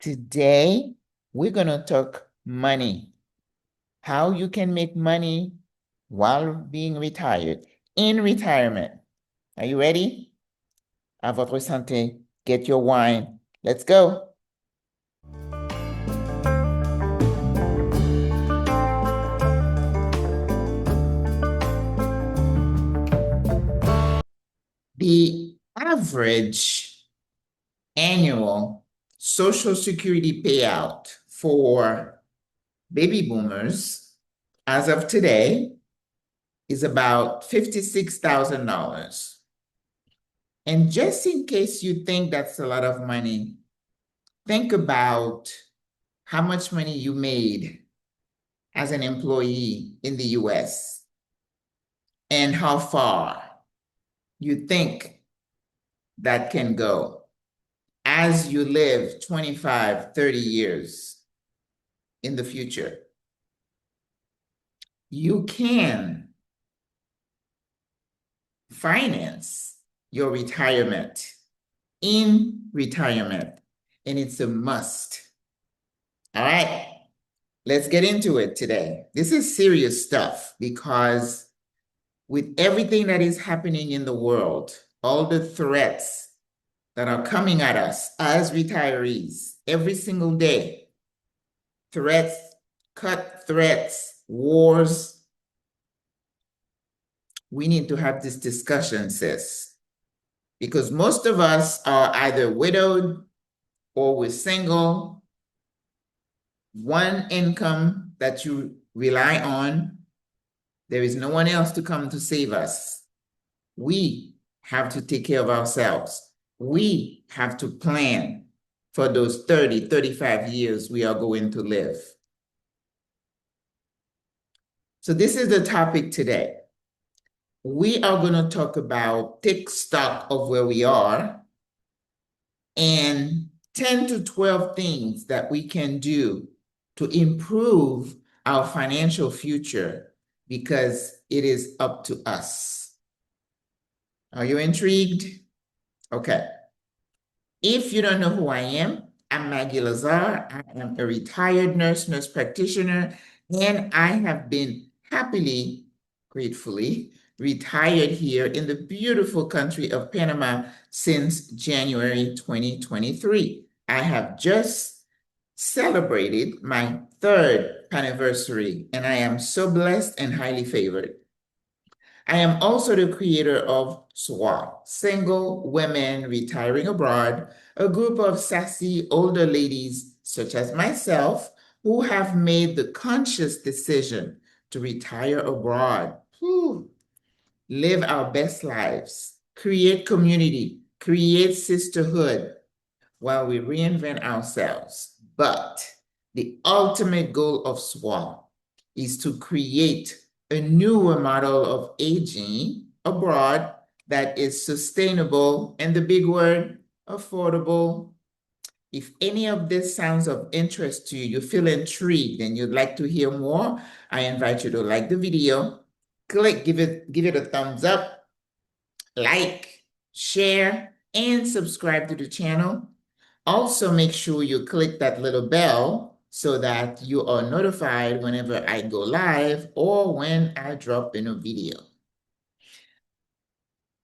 Today, we're going to talk money, how you can make money while being retired, in retirement. Are you ready? À votre santé. Get your wine. Let's go. The average annual Social Security payout for baby boomers as of today is about $56,000. And just in case you think that's a lot of money, think about how much money you made as an employee in the US and how far you think that can go as you live 25, 30 years in the future. You can finance your retirement in retirement, and it's a must. All right, let's get into it today. This is serious stuff because with everything that is happening in the world, all the threats that are coming at us as retirees every single day, threats, cut threats, wars, we need to have this discussion, sis, because most of us are either widowed or we're single, one income that you rely on. There is no one else to come to save us. We have to take care of ourselves. We have to plan for those 30, 35 years we are going to live. So this is the topic today. We are going to talk about take stock of where we are and 10 to 12 things that we can do to improve our financial future because it is up to us. Are you intrigued? Okay. If you don't know who I am, I'm Maggie Lazar. I am a retired nurse practitioner, and I have been happily, gratefully, retired here in the beautiful country of Panama since January 2023. I have just celebrated my third anniversary, and I am so blessed and highly favored. I am also the creator of SWRA, Single Women Retiring Abroad, a group of sassy older ladies such as myself who have made the conscious decision to retire abroad. Live our best lives, create community, create sisterhood while we reinvent ourselves. But the ultimate goal of SWRA is to create a newer model of aging abroad that is sustainable, and the big word, affordable. If any of this sounds of interest to you, you feel intrigued and you'd like to hear more, I invite you to like the video, give it a thumbs up, like, share, and subscribe to the channel. Also, make sure you click that little bell so that you are notified whenever I go live or when I drop in a video.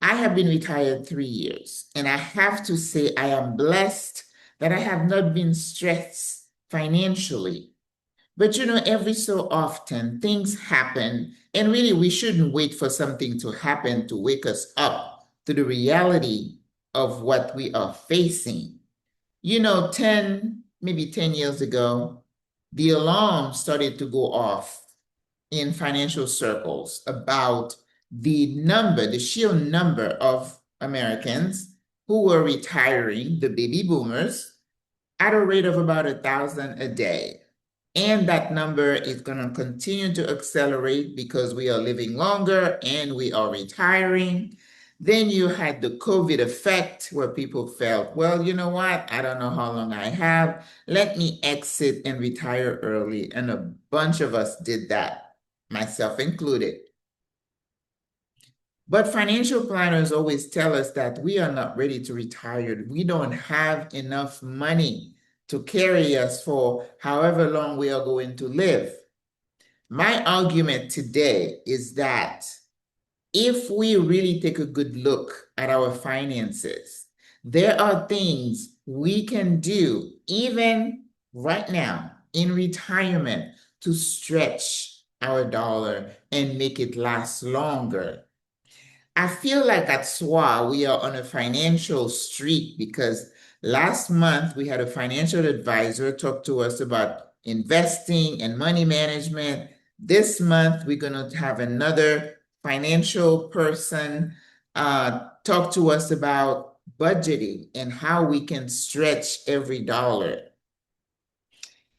I have been retired 3 years, and I have to say I am blessed that I have not been stressed financially. But you know, every so often things happen, and really we shouldn't wait for something to happen to wake us up to the reality of what we are facing. You know, maybe 10 years ago, the alarm started to go off in financial circles about the sheer number of Americans who were retiring, the baby boomers, at a rate of about 1,000 a day. And that number is going to continue to accelerate because we are living longer and we are retiring. Then you had the COVID effect where people felt, well, you know what? I don't know how long I have. Let me exit and retire early. And a bunch of us did that, myself included. But financial planners always tell us that we are not ready to retire. We don't have enough money to carry us for however long we are going to live. My argument today is that if we really take a good look at our finances, there are things we can do even right now in retirement to stretch our dollar and make it last longer. I feel like at SWRA, we are on a financial streak because last month we had a financial advisor talk to us about investing and money management. This month, we're going to have another financial person talk to us about budgeting and how we can stretch every dollar.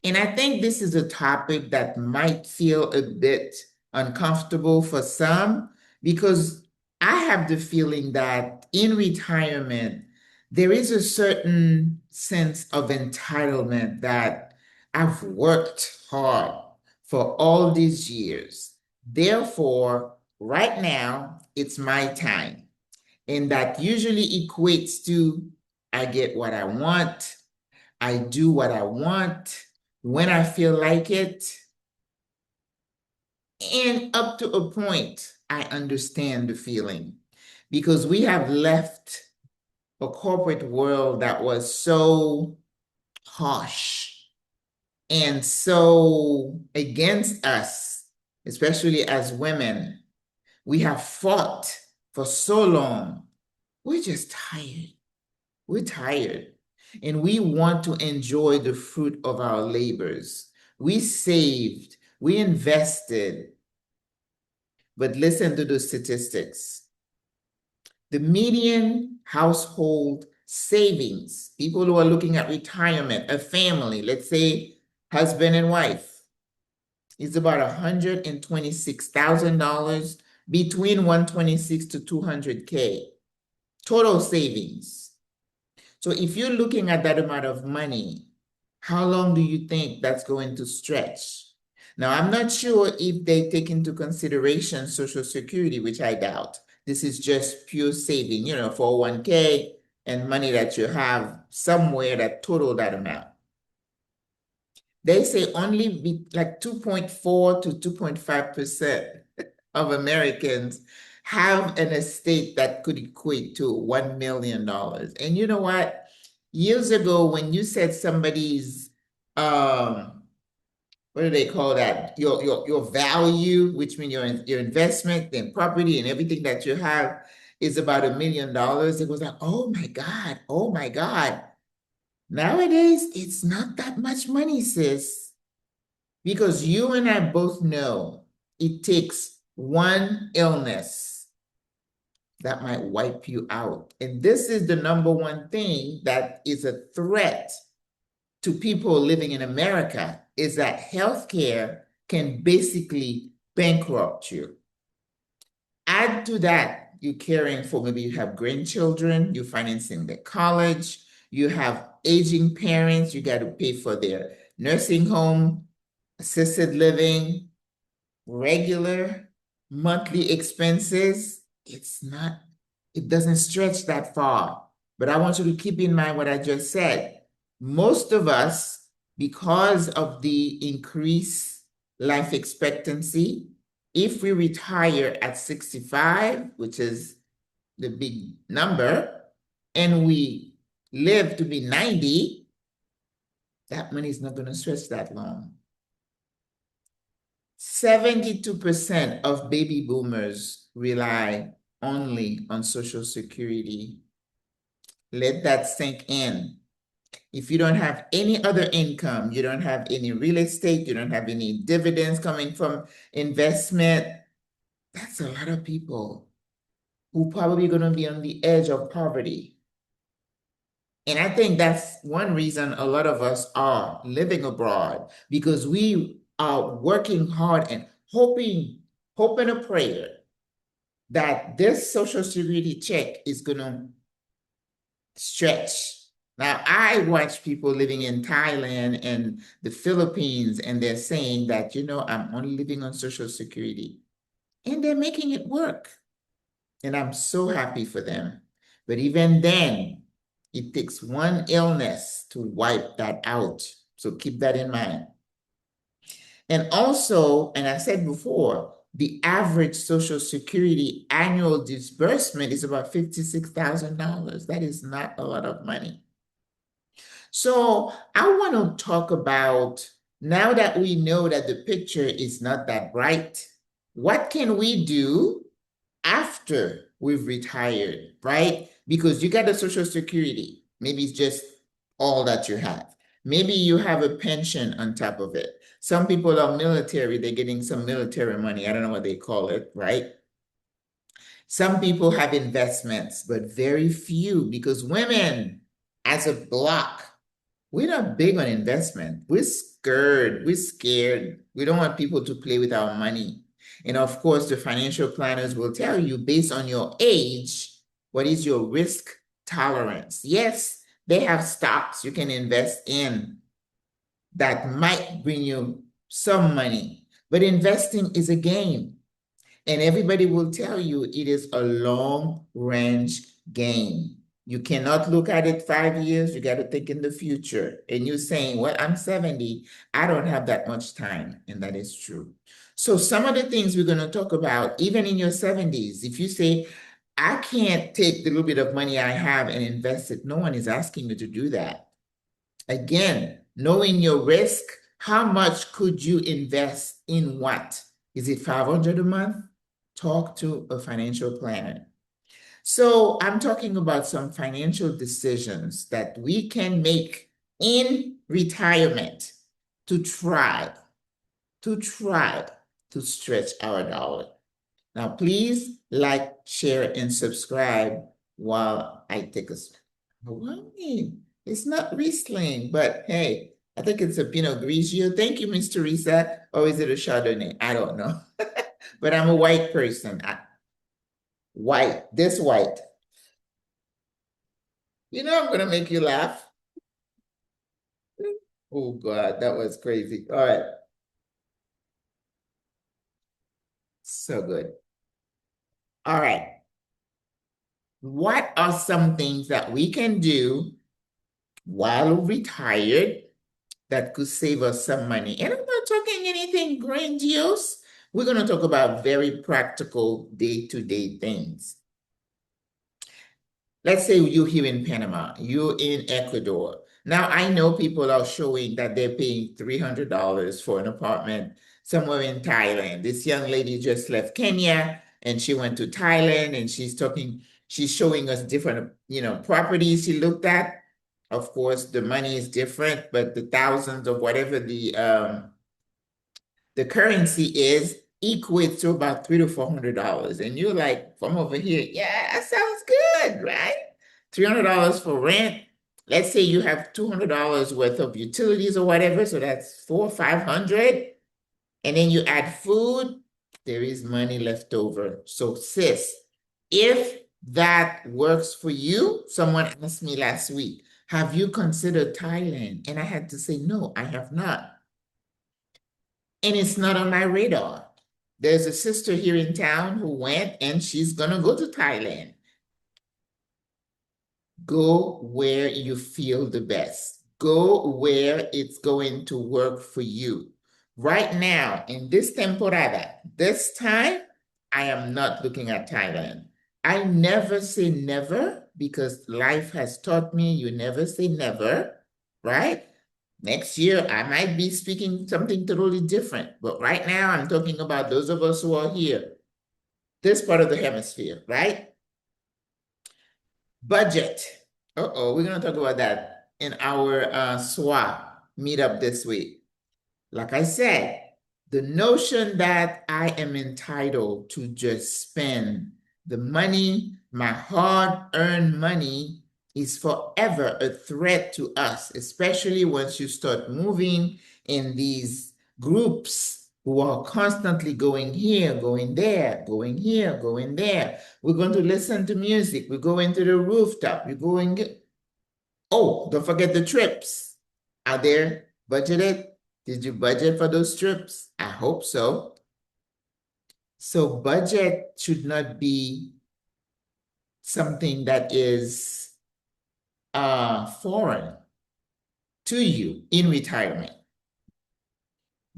And I think this is a topic that might feel a bit uncomfortable for some because I have the feeling that in retirement, there is a certain sense of entitlement that I've worked hard for all these years. Therefore, right now, it's my time. And that usually equates to I get what I want, I do what I want when I feel like it. And up to a point, I understand the feeling because we have left a corporate world that was so harsh and so against us, especially as women. We have fought for so long. We're just tired. We're tired. And we want to enjoy the fruit of our labors. We saved, we invested. But listen to the statistics. The median household savings, people who are looking at retirement, a family, let's say husband and wife, is about $126,000, between 126 to 200K total savings. So if you're looking at that amount of money, how long do you think that's going to stretch? Now, I'm not sure if they take into consideration Social Security, which I doubt. This is just pure saving, 401k and money that you have somewhere that total that amount. They say only like 2.4 to 2.5% of Americans have an estate that could equate to $1 million. And you know what? Years ago, when you said somebody's, what do they call that? Your value, which means your investment and property and everything that you have is about $1 million. It was like, oh my God, oh my God. Nowadays, it's not that much money, sis, because you and I both know it takes one illness that might wipe you out. And this is the number one thing that is a threat to people living in America, is that healthcare can basically bankrupt you. Add to that, you're caring for, maybe you have grandchildren, you're financing their college, you have aging parents, you got to pay for their nursing home, assisted living, regular monthly expenses. It doesn't stretch that far. But I want you to keep in mind what I just said. Most of us, because of the increased life expectancy, if we retire at 65, which is the big number, and we live to be 90, that money is not going to stretch that long. 72% of baby boomers rely only on Social Security. Let that sink in. If you don't have any other income, you don't have any real estate, you don't have any dividends coming from investment, that's a lot of people who probably going to be on the edge of poverty. And I think that's one reason a lot of us are living abroad, because we are working hard and hoping a prayer that this Social Security check is going to stretch. Now, I watch people living in Thailand and the Philippines, and they're saying that, I'm only living on Social Security. And they're making it work. And I'm so happy for them. But even then, It takes one illness to wipe that out. So keep that in mind. And also, and I said before, the average Social Security annual disbursement is about $56,000. That is not a lot of money. So I want to talk about, now that we know that the picture is not that bright, what can we do after we've retired, right? Because you got a Social Security. Maybe it's just all that you have. Maybe you have a pension on top of it. Some people are military, they're getting some military money. I don't know what they call it, right? Some people have investments, but very few, because women as a block, we're not big on investment. We're scared. We're scared. We don't want people to play with our money. And of course, the financial planners will tell you, based on your age, what is your risk tolerance? Yes, they have stocks you can invest in that might bring you some money, but investing is a game. And everybody will tell you it is a long range game. You cannot look at it 5 years, you got to think in the future. And you're saying, well, I'm 70, I don't have that much time. And that is true. So some of the things we're going to talk about, even in your 70s, if you say, I can't take the little bit of money I have and invest it, no one is asking you to do that. Again, knowing your risk, how much could you invest in what? Is it $500 a month? Talk to a financial planner. So I'm talking about some financial decisions that we can make in retirement to try to stretch our dollar. Now, please like, share, and subscribe while I take a wine. It's not Riesling, but hey, I think it's a Pinot Grigio. Thank you, Miss Teresa. Or is it a Chardonnay? I don't know. But I'm a white person. White, this white. You know, I'm going to make you laugh. Oh, God, that was crazy. All right. So good. All right. What are some things that we can do while retired that could save us some money? And I'm not talking anything grandiose. We're going to talk about very practical day-to-day things. Let's say you're here in Panama, you're in Ecuador. Now, I know people are showing that they're paying $300 for an apartment somewhere in Thailand. This young lady just left Kenya and she went to Thailand and she's showing us different, properties she looked at. Of course, the money is different, but the thousands of whatever the currency is equates to about $300 to $400. And you're like, from over here, yeah, that sounds good, right? $300 for rent. Let's say you have $200 worth of utilities or whatever, so that's $400 or $500. And then you add food, there is money left over. So sis, if that works for you, someone asked me last week, have you considered Thailand? And I had to say, no, I have not. And it's not on my radar. There's a sister here in town who went and she's going to go to Thailand. Go where you feel the best. Go where it's going to work for you. Right now, in this temporada, this time, I am not looking at Thailand. I never say never because life has taught me you never say never, right? Next year, I might be speaking something totally different. But right now, I'm talking about those of us who are here, this part of the hemisphere, right? Budget. Uh-oh, we're going to talk about that in our SWRA meetup this week. Like I said, the notion that I am entitled to just spend the money, my hard-earned money, is forever a threat to us, especially once you start moving in these groups who are constantly going here, going there, going here, going there. We're going to listen to music. We go into the rooftop. We go and get, oh, don't forget the trips. Are there budgeted? Did you budget for those trips? I hope so. So budget should not be something that is foreign to you in retirement.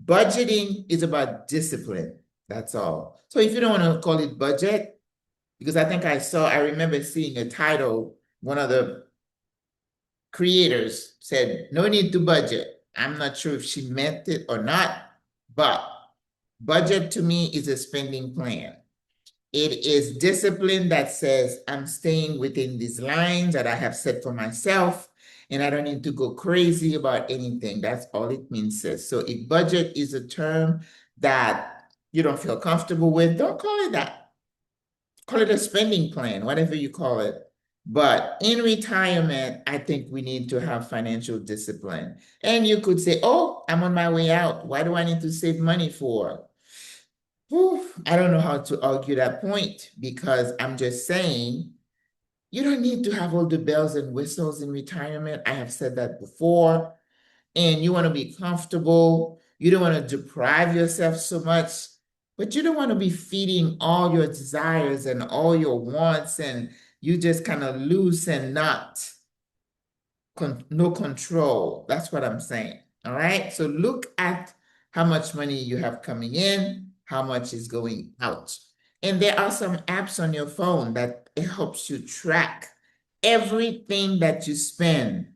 Budgeting is about discipline. That's all. So if you don't want to call it budget, because I remember seeing a title, one of the creators said, no need to budget. I'm not sure if she meant it or not, but budget to me is a spending plan. It is discipline that says I'm staying within these lines that I have set for myself, and I don't need to go crazy about anything. That's all it means, sis. So if budget is a term that you don't feel comfortable with, don't call it that. Call it a spending plan, whatever you call it. But in retirement, I think we need to have financial discipline. And you could say, oh, I'm on my way out. Why do I need to save money for? Whew, I don't know how to argue that point because I'm just saying you don't need to have all the bells and whistles in retirement. I have said that before. And you want to be comfortable. You don't want to deprive yourself so much, but you don't want to be feeding all your desires and all your wants, and you just kind of loose and not no control. That's what I'm saying. All right. So look at how much money you have coming in, how much is going out. And there are some apps on your phone that it helps you track everything that you spend.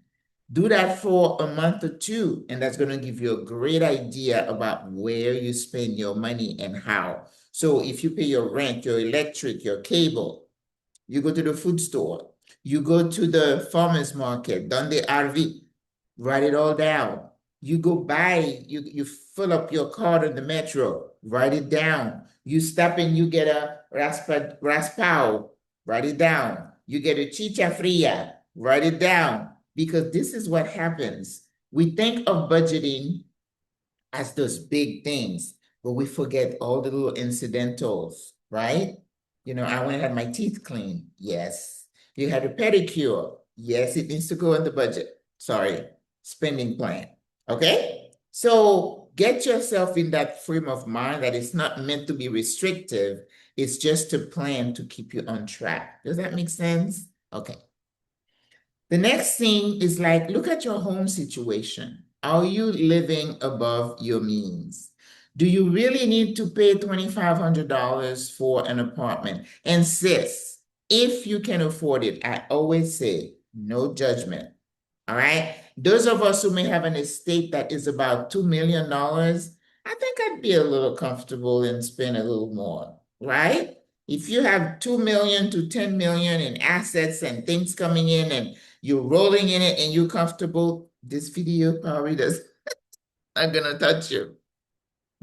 Do that for a month or two, and that's going to give you a great idea about where you spend your money and how. So if you pay your rent, your electric, your cable, you go to the food store, you go to the farmer's market, done the RV, write it all down. You go buy, you fill up your card in the metro, write it down. You stop and you get a raspao, write it down. You get a chicha fria, write it down. Because this is what happens. We think of budgeting as those big things, but we forget all the little incidentals, right? You know, I went and had my teeth cleaned. Yes. You had a pedicure. Yes, it needs to go in the budget. Sorry, spending plan. Okay? So get yourself in that frame of mind that it's not meant to be restrictive. It's just a plan to keep you on track. Does that make sense? Okay. The next thing is like, look at your home situation. Are you living above your means? Do you really need to pay $2,500 for an apartment? And sis, if you can afford it, I always say, no judgment. All right. Those of us who may have an estate that is about $2 million, I think I'd be a little comfortable and spend a little more, right? If you have 2 million to 10 million in assets and things coming in and you're rolling in it and you're comfortable, this video probably does not gonna touch you.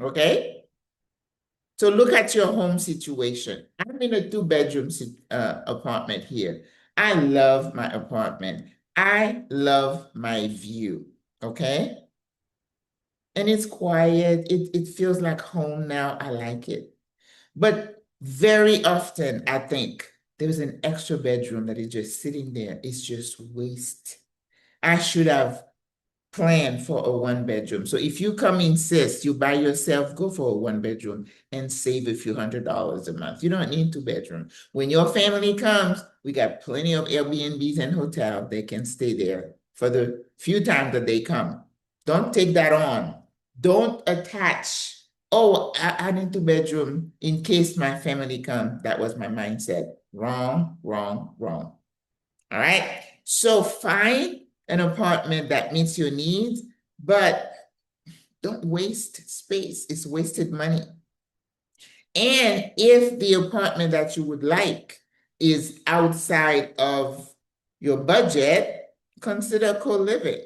Okay? So look at your home situation. I'm in a two-bedroom apartment here. I love my apartment. I love my view. Okay? And it's quiet. It feels like home now. I like it. But very often, I think there's an extra bedroom that is just sitting there. It's just waste. I should have plan for a one bedroom. So if you come insist, you buy yourself, go for a one bedroom and save a few $100s a month. You don't need two bedroom. When your family comes, we got plenty of Airbnbs and hotels. They can stay there for the few times that they come. Don't take that on. Don't attach. Oh, I need two bedroom in case my family come. That was my mindset. Wrong, wrong, wrong. All right. So find an apartment that meets your needs, but don't waste space. It's wasted money. And if the apartment that you would like is outside of your budget, consider co-living.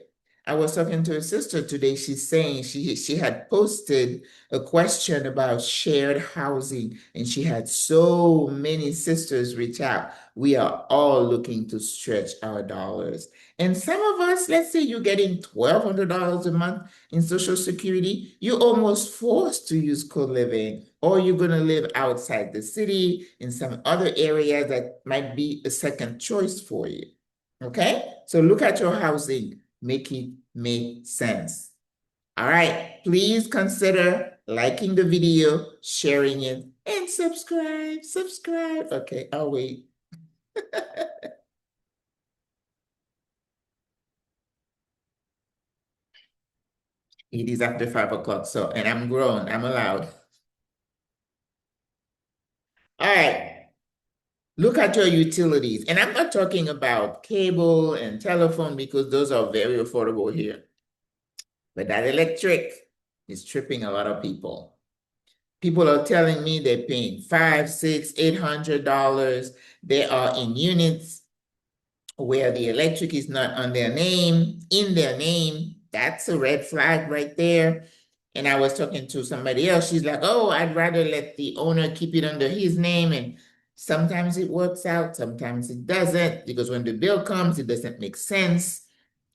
I was talking to a sister today. She's saying she had posted a question about shared housing, and she had so many sisters reach out. We are all looking to stretch our dollars. And some of us, let's say you're getting $1,200 a month in Social Security, you're almost forced to use co-living, or you're going to live outside the city in some other area that might be a second choice for you. Okay? So look at your housing, make it make sense. All right, please consider liking the video, sharing it, and subscribe. Okay, I'll wait. It is after 5 o'clock, so, and I'm grown, I'm allowed. All right, look at your utilities. And I'm not talking about cable and telephone because those are very affordable here. But that electric is tripping a lot of people. People are telling me they're paying $500, $600, $800. They are in units where the electric is not on their name, in their name. That's a red flag right there. And I was talking to somebody else. She's like, oh, I'd rather let the owner keep it under his name. And sometimes it works out, sometimes it doesn't, because when the bill comes, it doesn't make sense.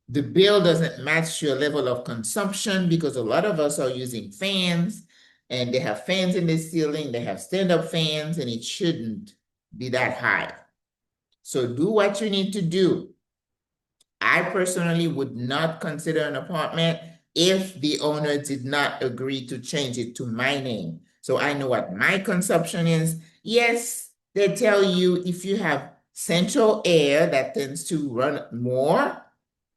The bill doesn't match your level of consumption because a lot of us are using fans and they have fans in the ceiling, they have stand-up fans, and it shouldn't be that high. So do what you need to do. I personally would not consider an apartment if the owner did not agree to change it to my name. So I know what my consumption is. Yes, they tell you if you have central air that tends to run more,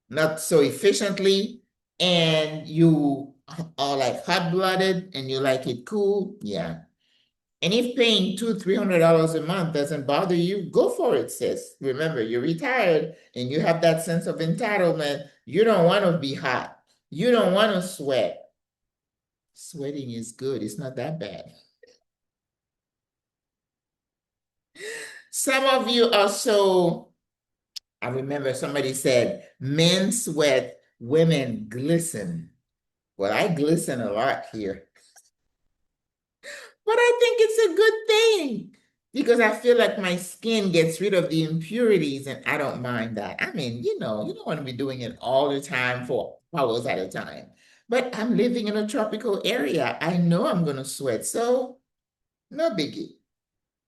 not so efficiently, and you are like hot-blooded and you like it cool, yeah. And if paying $200-300 a month doesn't bother you, go for it, sis. Remember, you're retired and you have that sense of entitlement. You don't want to be hot. You don't want to sweat. Sweating is good. It's not that bad. Some of you are so, I remember somebody said, men sweat, women glisten. Well, I glisten a lot here. But I think it's a good thing because I feel like my skin gets rid of the impurities and I don't mind that. I mean, you don't want to be doing it all the time for hours at a time. But I'm living in a tropical area. I know I'm going to sweat, so no biggie.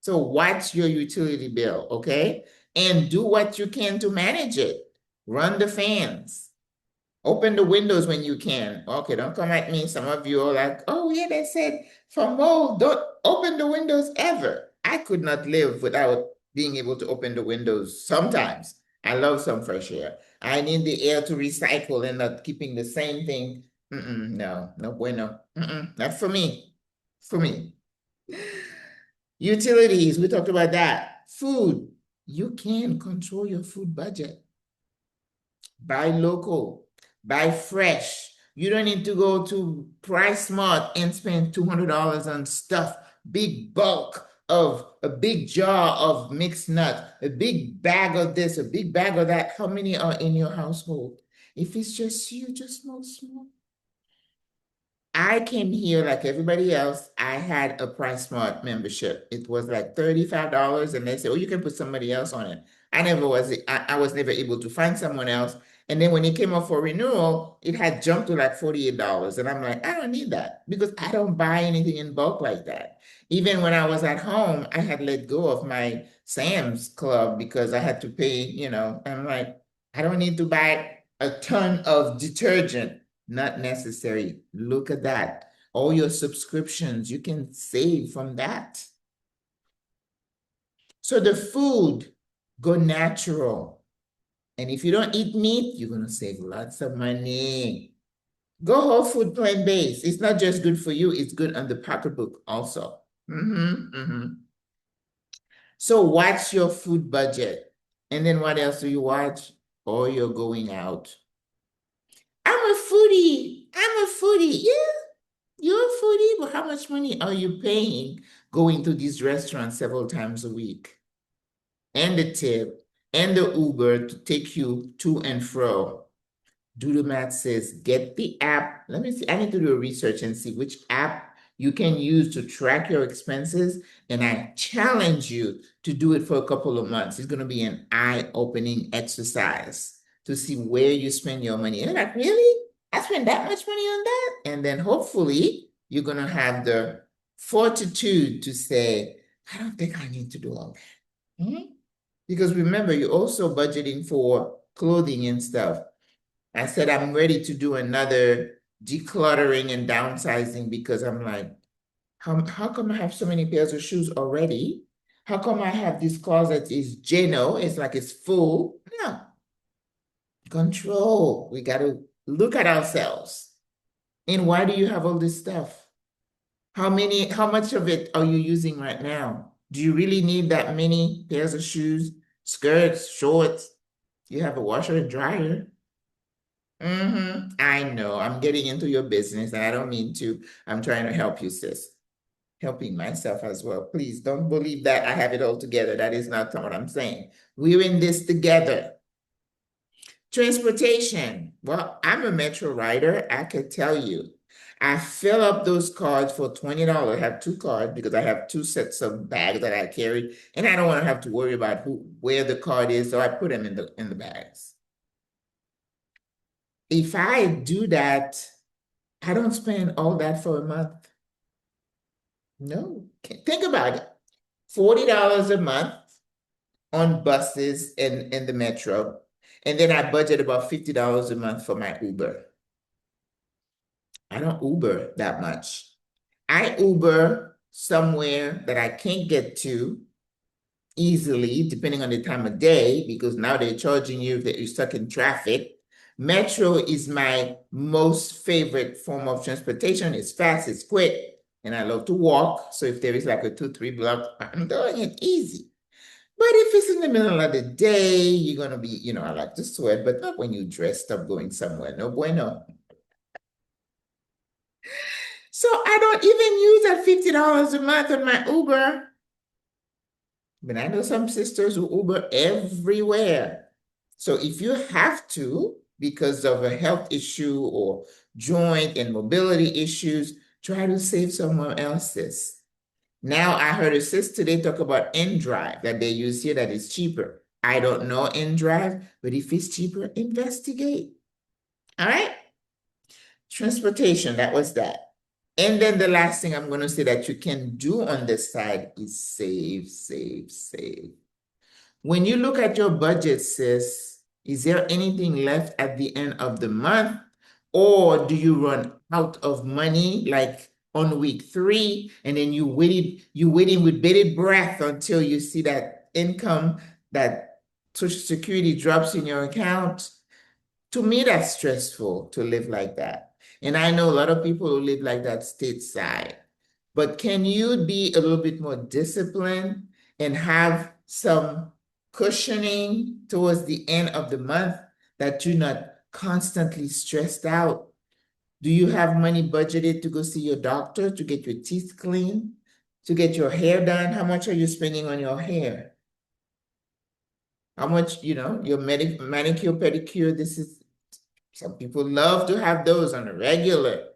So watch your utility bill, okay? And do what you can to manage it. Run the fans. Open the windows when you can. Okay, don't come at me. Some of you are like, oh yeah, they said for mold, don't open the windows ever. I could not live without being able to open the windows sometimes. I love some fresh air. I need the air to recycle and not keeping the same thing. No, no bueno. Not for me. For me. Utilities, we talked about that. Food, you can control your food budget. Buy local, buy fresh. You don't need to go to Price Smart and spend $200 on stuff, big bulk of a big jar of mixed nuts, a big bag of this, a big bag of that. How many are in your household? If it's just you, just small. I came here like everybody else. I had a Price Smart membership. It was like $35, and they said, "Oh, you can put somebody else on it." I was never able to find someone else. And then when it came up for renewal, it had jumped to like $48. And I'm like, I don't need that because I don't buy anything in bulk like that. Even when I was at home, I had let go of my Sam's Club because I had to pay, I'm like, I don't need to buy a ton of detergent. Not necessary. Look at that. All your subscriptions, you can save from that. So the food, go natural. And if you don't eat meat, you're going to save lots of money. Go whole food plant-based. It's not just good for you, it's good on the pocketbook also. So watch your food budget. And then what else do you watch? Or you're going out. I'm a foodie. Yeah. You're a foodie, but how much money are you paying going to these restaurants several times a week? And the tip and the Uber to take you to and fro. Do the math, says, get the app. Let me see. I need to do a research and see which app you can use to track your expenses. And I challenge you to do it for a couple of months. It's going to be an eye-opening exercise to see where you spend your money. And you're like, really? I spend that much money on that? And then hopefully you're going to have the fortitude to say, I don't think I need to do all that. Because remember, you're also budgeting for clothing and stuff. I said, I'm ready to do another decluttering and downsizing because I'm like, how come I have so many pairs of shoes already? How come I have this closet is Geno? It's like it's full. No. Control. We got to look at ourselves And why do you have all this stuff? How much of it are you using right now? Do you really need that many pairs of shoes, skirts, shorts? You have a washer and dryer. I know. I'm getting into your business and I don't mean to. I'm trying to help you, sis. Helping myself as well. Please don't believe that I have it all together. That is not what I'm saying. We're in this together. Transportation. Well, I'm a Metro rider. I could tell you. I fill up those cards for $20. I have two cards because I have two sets of bags that I carry, and I don't want to have to worry about where the card is, so I put them in the bags. If I do that, I don't spend all that for a month. No. Think about it. $40 a month on buses in the metro. And then I budget about $50 a month for my Uber. I don't Uber that much. I Uber somewhere that I can't get to easily, depending on the time of day, because now they're charging you if you're stuck in traffic. Metro is my most favorite form of transportation. It's fast, it's quick, and I love to walk. So if there is like a 2-3 block, I'm doing it easy. But if it's in the middle of the day, you're going to be, I like to sweat, but not when you're dressed up going somewhere. No bueno. So I don't even use that $50 a month on my Uber. But I know some sisters who Uber everywhere. So if you have to, because of a health issue or joint and mobility issues, try to save someone else's. Now I heard a sis today talk about InDrive that they use here that is cheaper. I don't know InDrive, but if it's cheaper, investigate. All right? Transportation, that was that. And then the last thing I'm going to say that you can do on this side is save, save, save. When you look at your budget, sis, is there anything left at the end of the month? Or do you run out of money like on week 3 and then you waiting with bated breath until you see that income, that Social Security drops in your account? To me, that's stressful to live like that. And I know a lot of people who live like that stateside. But can you be a little bit more disciplined and have some cushioning towards the end of the month that you're not constantly stressed out? Do you have money budgeted to go see your doctor, to get your teeth cleaned, to get your hair done? How much are you spending on your hair? How much, your manicure, pedicure, some people love to have those on a regular.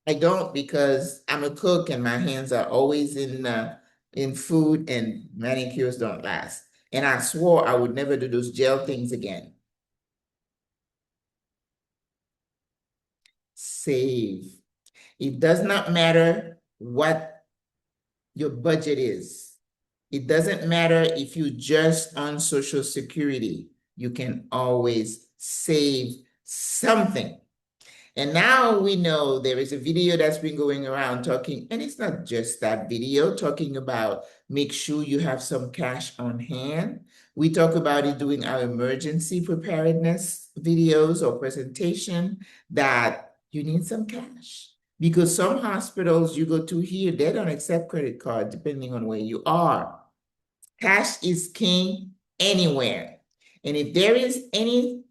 I don't because I'm a cook and my hands are always in food and manicures don't last. And I swore I would never do those gel things again. Save. It does not matter what your budget is. It doesn't matter if you just on Social Security. You can always save something. And now we know there is a video that's been going around talking, and it's not just that video, talking about make sure you have some cash on hand. We talk about it doing our emergency preparedness videos or presentation that you need some cash. Because some hospitals you go to here, they don't accept credit card depending on where you are. Cash is king anywhere. And if there is any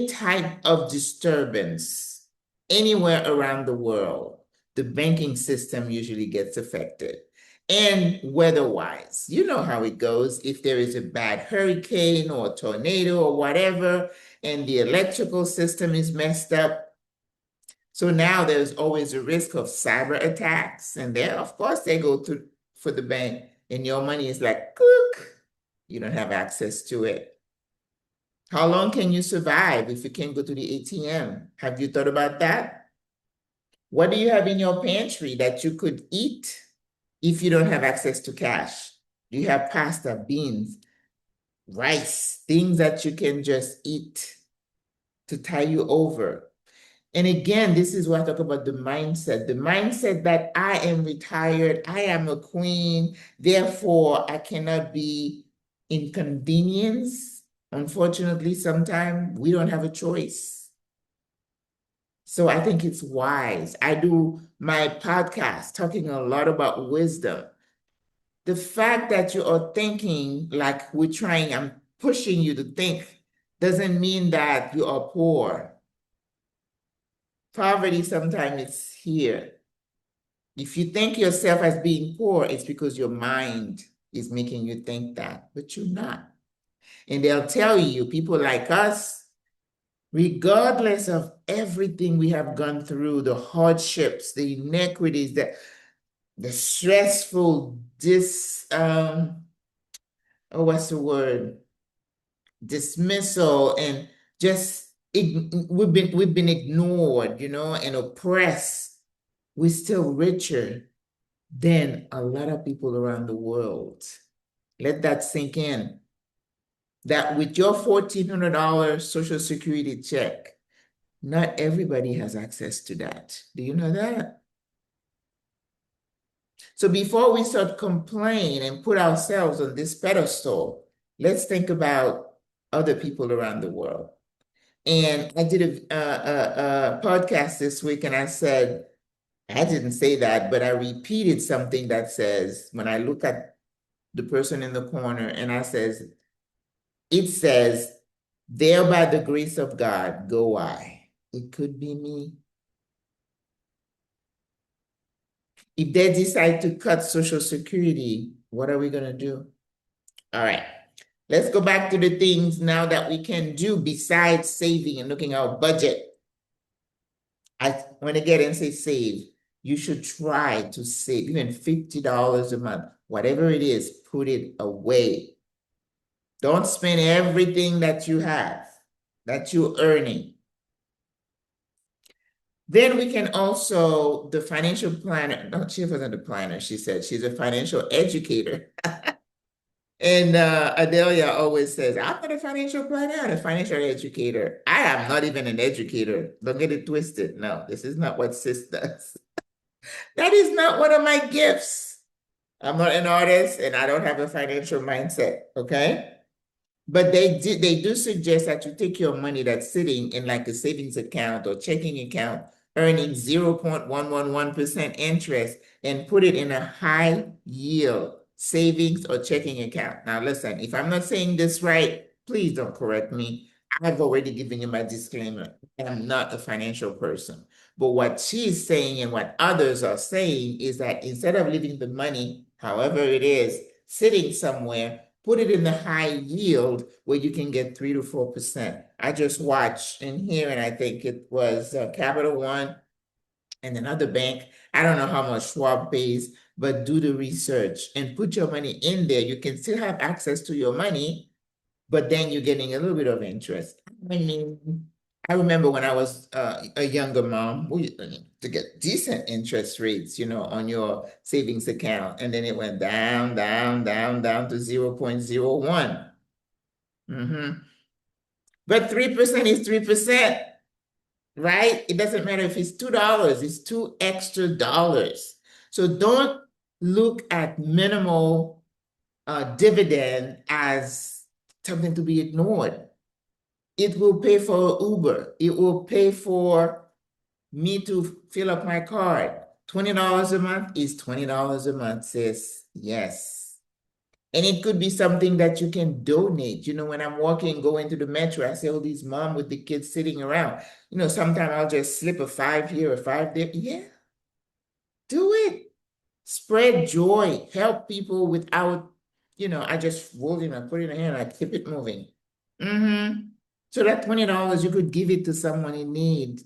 type of disturbance anywhere around the world, the banking system usually gets affected. And weather-wise, you know how it goes. If there is a bad hurricane or a tornado or whatever, and the electrical system is messed up, so now there's always a risk of cyber attacks. And there, of course, they go for the bank, and your money is like, cook. You don't have access to it. How long can you survive if you can't go to the ATM? Have you thought about that? What do you have in your pantry that you could eat if you don't have access to cash? Do you have pasta, beans, rice, things that you can just eat to tie you over? And again, this is what I talk about the mindset that I am retired, I am a queen, therefore I cannot be inconvenienced. Unfortunately, sometimes we don't have a choice. So I think it's wise. I do my podcast talking a lot about wisdom. The fact that you are thinking like I'm pushing you to think doesn't mean that you are poor. Poverty sometimes is here. If you think yourself as being poor, it's because your mind is making you think that, but you're not. And they'll tell you, people like us, regardless of everything we have gone through, the hardships, the inequities, the stressful what's the word? Dismissal, and just we've been ignored, and oppressed. We're still richer than a lot of people around the world. Let that sink in. That with your $1,400 Social Security check, not everybody has access to that. Do you know that? So before we start complaining and put ourselves on this pedestal, let's think about other people around the world. And I did a podcast this week, and I said, I didn't say that, but I repeated something that says, when I look at the person in the corner, and it says, there by the grace of God, go I. It could be me. If they decide to cut Social Security, what are we going to do? All right. Let's go back to the things now that we can do besides saving and looking at our budget. When I get and say save, you should try to save even $50 a month. Whatever it is, put it away. Don't spend everything that you have, that you're earning. Then we can also, the financial planner, no, she wasn't a planner, she said she's a financial educator. And Adelia always says, I'm not a financial planner, I'm a financial educator. I am not even an educator. Don't get it twisted. No, this is not what sis does. That is not one of my gifts. I'm not an artist and I don't have a financial mindset, okay? But they do suggest that you take your money that's sitting in like a savings account or checking account, earning 0.111% interest, and put it in a high yield savings or checking account. Now, listen, if I'm not saying this right, please don't correct me. I've already given you my disclaimer. I'm not a financial person. But what she's saying and what others are saying is that instead of leaving the money, however it is, sitting somewhere, put it in the high yield where you can get 3 to 4%. I just watched in here, and I think it was Capital One and another bank. I don't know how much Schwab pays, but do the research and put your money in there. You can still have access to your money, but then you're getting a little bit of interest. I mean, I remember when I was a younger mom, we to get decent interest rates, on your savings account, and then it went down, down, down, down to 0.01. But 3% is 3%, right? It doesn't matter if it's $2, it's two extra dollars. So don't look at minimal dividend as something to be ignored. It will pay for Uber. It will pay for me to fill up my card. $20 a month is $20 a month, sis. Yes. And it could be something that you can donate. When I'm walking, going to the metro, I see all these mom with the kids sitting around. Sometimes I'll just slip a 5 here, a 5 there. Yeah, do it. Spread joy. Help people without, I just roll it and put it in a hand. I keep it moving. So that $20, you could give it to someone in need.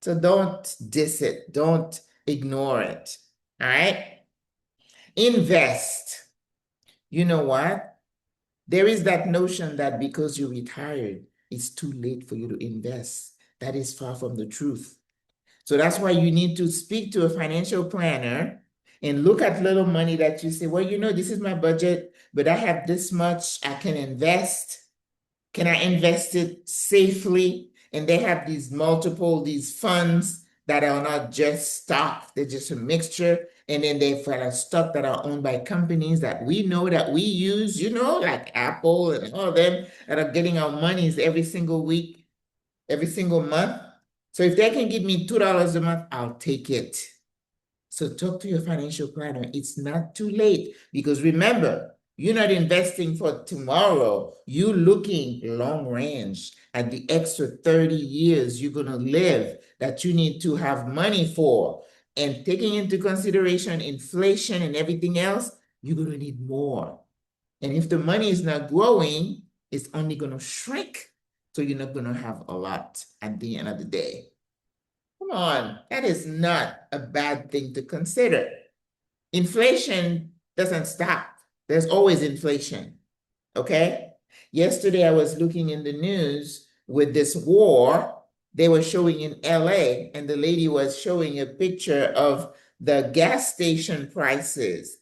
So don't diss it. Don't ignore it. All right? Invest. You know what? There is that notion that because you retired, it's too late for you to invest. That is far from the truth. So that's why you need to speak to a financial planner and look at little money that you say, well, this is my budget, but I have this much I can invest. Can I invest it safely? And they have these funds that are not just stock, they're just a mixture. And then they have stock that are owned by companies that we know that we use, like Apple and all of them that are getting our monies every single week, every single month. So if they can give me $2 a month, I'll take it. So talk to your financial planner. It's not too late because remember, you're not investing for tomorrow. You're looking long range at the extra 30 years you're going to live that you need to have money for. And taking into consideration inflation and everything else, you're going to need more. And if the money is not growing, it's only going to shrink. So you're not going to have a lot at the end of the day. Come on, that is not a bad thing to consider. Inflation doesn't stop. There's always inflation, okay? Yesterday, I was looking in the news with this war they were showing in LA, and the lady was showing a picture of the gas station prices.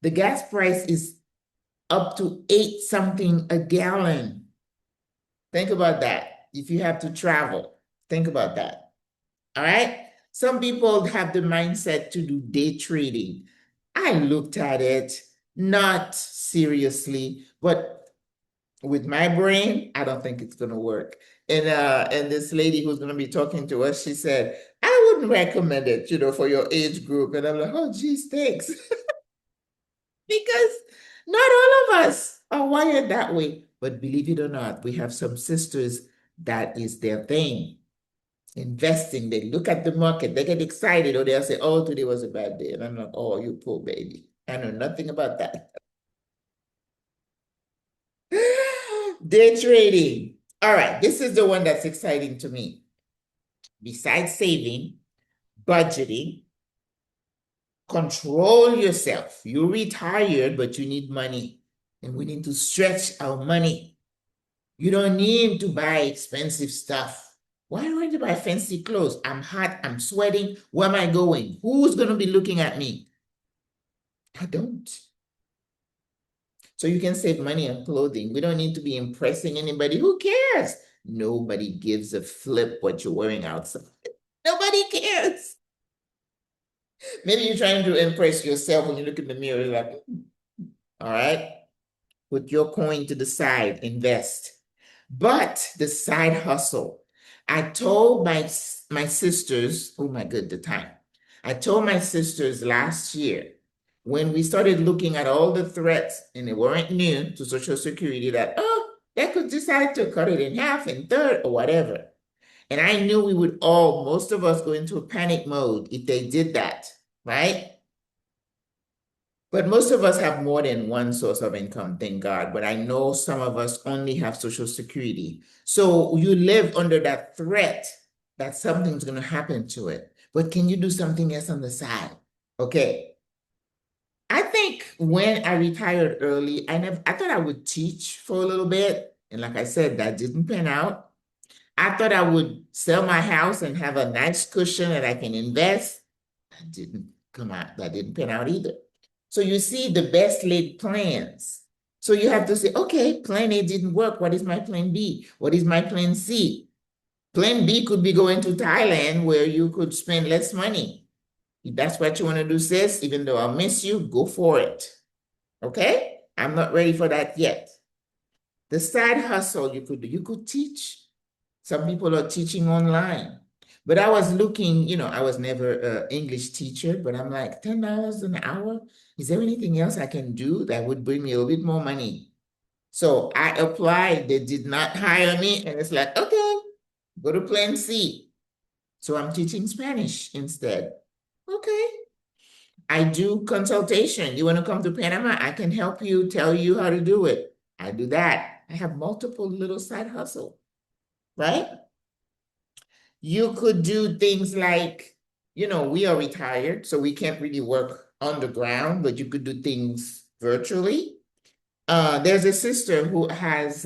The gas price is up to 8 something a gallon. Think about that. If you have to travel, think about that. All right. Some people have the mindset to do day trading. I looked at it, not seriously, but with my brain, I don't think it's gonna work. And this lady who's gonna be talking to us, she said, I wouldn't recommend it, for your age group. And I'm like, oh geez, thanks. Because not all of us are wired that way. But believe it or not, we have some sisters that is their thing. Investing, they look at the market, they get excited, or they'll say, oh, today was a bad day. And I'm like, oh, you poor baby. I know nothing about that. Day trading. All right, this is the one that's exciting to me. Besides saving, budgeting, control yourself. You're retired, but you need money. And we need to stretch our money. You don't need to buy expensive stuff. Why do I need to buy fancy clothes? I'm hot, I'm sweating. Where am I going? Who's going to be looking at me? I don't. So you can save money on clothing. We don't need to be impressing anybody. Who cares? Nobody gives a flip what you're wearing outside. Nobody cares. Maybe you're trying to impress yourself when you look in the mirror, like, all right, put your coin to the side, invest. But the side hustle, I told my sisters, oh my good, the time. I told my sisters last year, when we started looking at all the threats, and they weren't new to Social Security, that, oh, they could decide to cut it in half, in third, or whatever. And I knew we would all, most of us, go into a panic mode if they did that, right? But most of us have more than one source of income, thank God. But I know some of us only have Social Security. So you live under that threat that something's going to happen to it. But can you do something else on the side? Okay. I think when I retired early, I thought I would teach for a little bit. And like I said, that didn't pan out. I thought I would sell my house and have a nice cushion that I can invest. That didn't come out. That didn't pan out either. So you see the best laid plans. So you have to say, okay, plan A didn't work. What is my plan B? What is my plan C? Plan B could be going to Thailand where you could spend less money. If that's what you want to do, sis, even though I'll miss you, go for it. Okay? I'm not ready for that yet. The side hustle you could do, you could teach. Some people are teaching online. But I was looking, I was never an English teacher, but I'm like, $10 an hour? Is there anything else I can do that would bring me a little bit more money? So I applied. They did not hire me. And it's like, okay, go to plan C. So I'm teaching Spanish instead. Okay. I do consultation. You want to come to Panama? I can help you, tell you how to do it. I do that. I have multiple little side hustle, right? You could do things like, we are retired, so we can't really work on the ground, but you could do things virtually. There's a sister who has,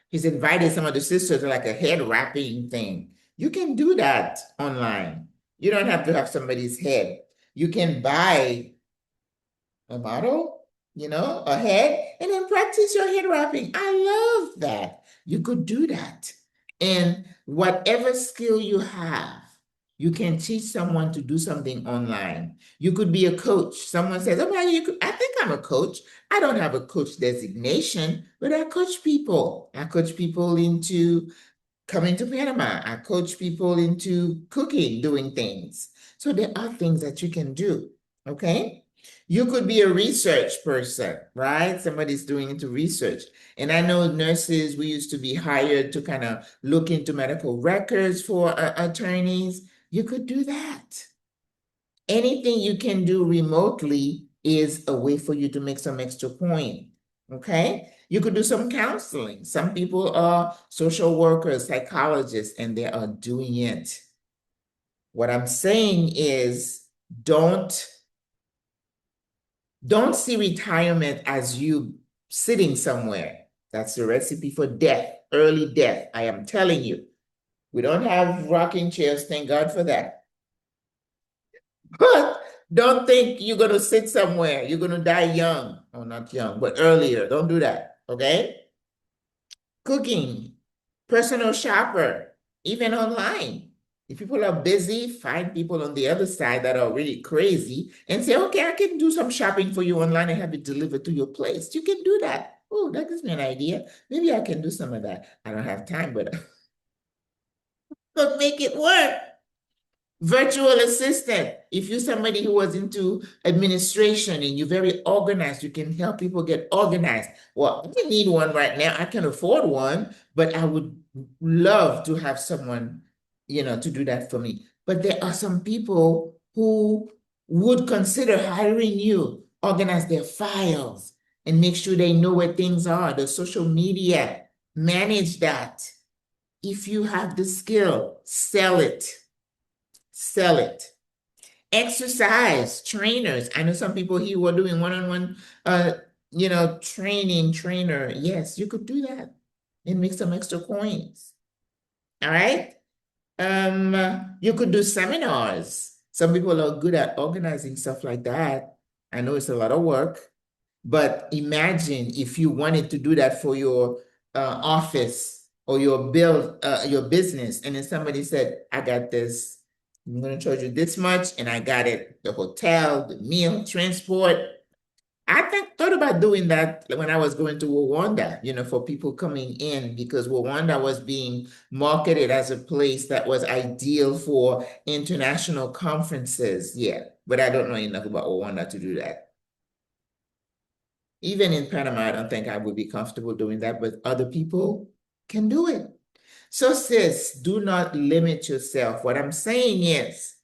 he's invited some of the sisters to like a head wrapping thing. You can do that online. You don't have to have somebody's head. You can buy a model, a head, and then practice your head wrapping. I love that. You could do that. And whatever skill you have, you can teach someone to do something online. You could be a coach. Someone says, oh, I think I'm a coach. I don't have a coach designation, but I coach people. I coach people into coming to Panama. I coach people into cooking, doing things. So there are things that you can do, okay? You could be a research person, right? Somebody's doing into research. And I know nurses, we used to be hired to kind of look into medical records for attorneys. You could do that. Anything you can do remotely is a way for you to make some extra coin, okay? You could do some counseling. Some people are social workers, psychologists, and they are doing it. What I'm saying is don't see retirement as you sitting somewhere. That's the recipe for death, early death. I am telling you. We don't have rocking chairs, thank God for that. But don't think you're going to sit somewhere. You're going to die young. Oh, not young, but earlier. Don't do that, okay? Cooking, personal shopper, even online. If people are busy, find people on the other side that are really crazy and say, okay, I can do some shopping for you online and have it delivered to your place. You can do that. Oh, that gives me an idea. Maybe I can do some of that. I don't have time, but but make it work. Virtual assistant. If you're somebody who was into administration and you're very organized, you can help people get organized. Well, I don't need one right now. I can afford one, but I would love to have someone, to do that for me. But there are some people who would consider hiring you, organize their files and make sure they know where things are, the social media, manage that. If you have the skill, sell it. Sell it. Exercise trainers. I know some people here who are doing one-on-one, trainer. Yes, you could do that and make some extra coins. All right. You could do seminars. Some people are good at organizing stuff like that. I know it's a lot of work, but imagine if you wanted to do that for your office or your business, and then somebody said, I got this. I'm going to charge you this much, and I got it, the hotel, the meal, transport. Thought about doing that when I was going to Rwanda, for people coming in, because Rwanda was being marketed as a place that was ideal for international conferences. Yeah, but I don't know enough about Rwanda to do that. Even in Panama, I don't think I would be comfortable doing that, but other people can do it. So sis, do not limit yourself. What I'm saying is,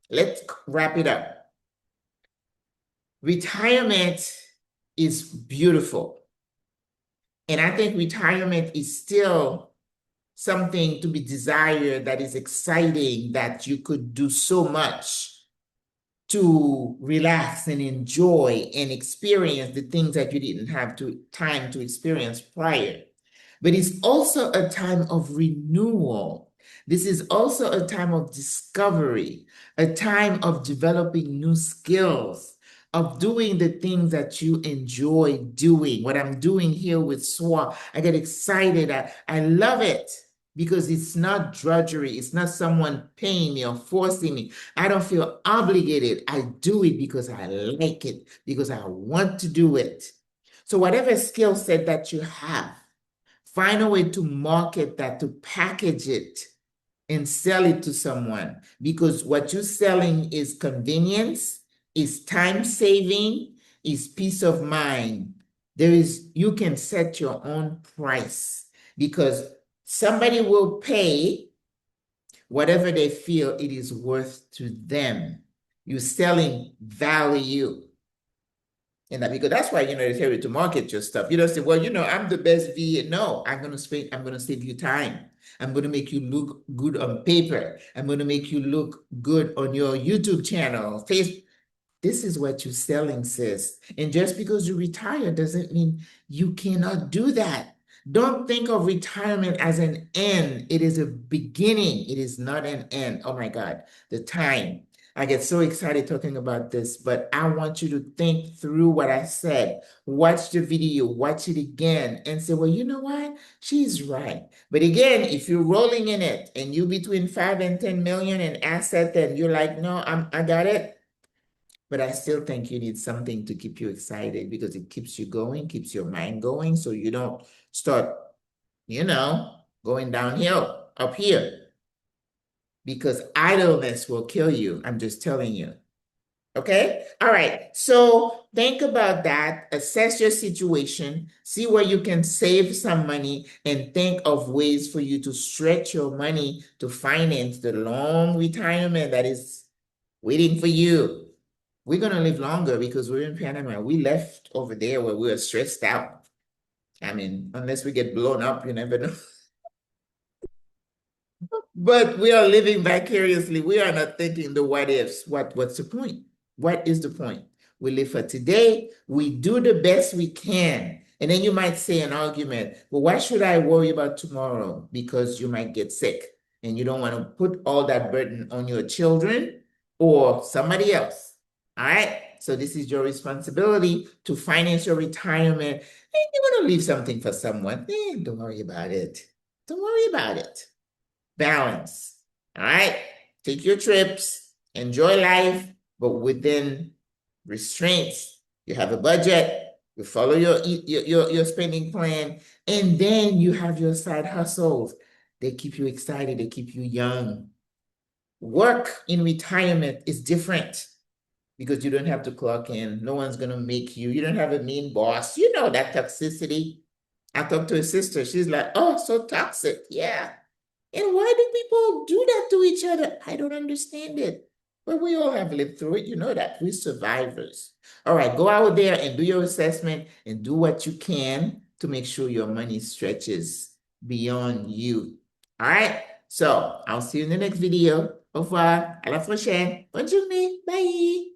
let's wrap it up. Retirement is beautiful. And I think retirement is still something to be desired, that is exciting, that you could do so much to relax and enjoy and experience the things that you didn't have time to experience prior. But it's also a time of renewal. This is also a time of discovery, a time of developing new skills, of doing the things that you enjoy doing. What I'm doing here with SWRA, I get excited. I love it because it's not drudgery. It's not someone paying me or forcing me. I don't feel obligated. I do it because I like it, because I want to do it. So whatever skill set that you have, find a way to market that, to package it and sell it to someone, because what you're selling is convenience, is time saving, is peace of mind. You can set your own price because somebody will pay whatever they feel it is worth to them. You're selling value. And that, because that's why, they tell you to market your stuff. You don't say, well, I'm the best VA. No, I'm going to save you time. I'm going to make you look good on paper. I'm going to make you look good on your YouTube channel, Facebook. This is what you're selling, sis. And just because you retire doesn't mean you cannot do that. Don't think of retirement as an end. It is a beginning. It is not an end. Oh my God, the time. I get so excited talking about this, but I want you to think through what I said. Watch the video, watch it again, and say, well, you know what? She's right. But again, if you're rolling in it and you between 5 and 10 million in asset, and you're like, no, I got it. But I still think you need something to keep you excited, because it keeps you going, keeps your mind going, so you don't start, going downhill. up here because idleness will kill you. I'm just telling you. Okay? All right. So think about that. Assess your situation. See where you can save some money and think of ways for you to stretch your money to finance the long retirement that is waiting for you. We're going to live longer because we're in Panama. We left over there where we were stressed out. I mean, unless we get blown up, you never know. But we are living vicariously. We are not thinking the what ifs. What's the point? What is the point? We live for today. We do the best we can. And then you might say an argument, well, why should I worry about tomorrow? Because you might get sick and you don't want to put all that burden on your children or somebody else. All right. So this is your responsibility to finance your retirement. And you want to leave something for someone. Don't worry about it. Don't worry about it. Balance. All right. Take your trips, enjoy life, but within restraints. You have a budget, you follow your spending plan, and then you have your side hustles. They keep you excited, they keep you young. Work in retirement is different because you don't have to clock in. No one's gonna make you. You don't have a mean boss. You know that toxicity. I talked to a sister. She's like, oh, so toxic. Yeah. And why do people do that to each other? I don't understand it. But we all have lived through it. You know that. We're survivors. All right, go out there and do your assessment and do what you can to make sure your money stretches beyond you. All right? So I'll see you in the next video. Au revoir. À la prochaine. Bonne journée. Bye.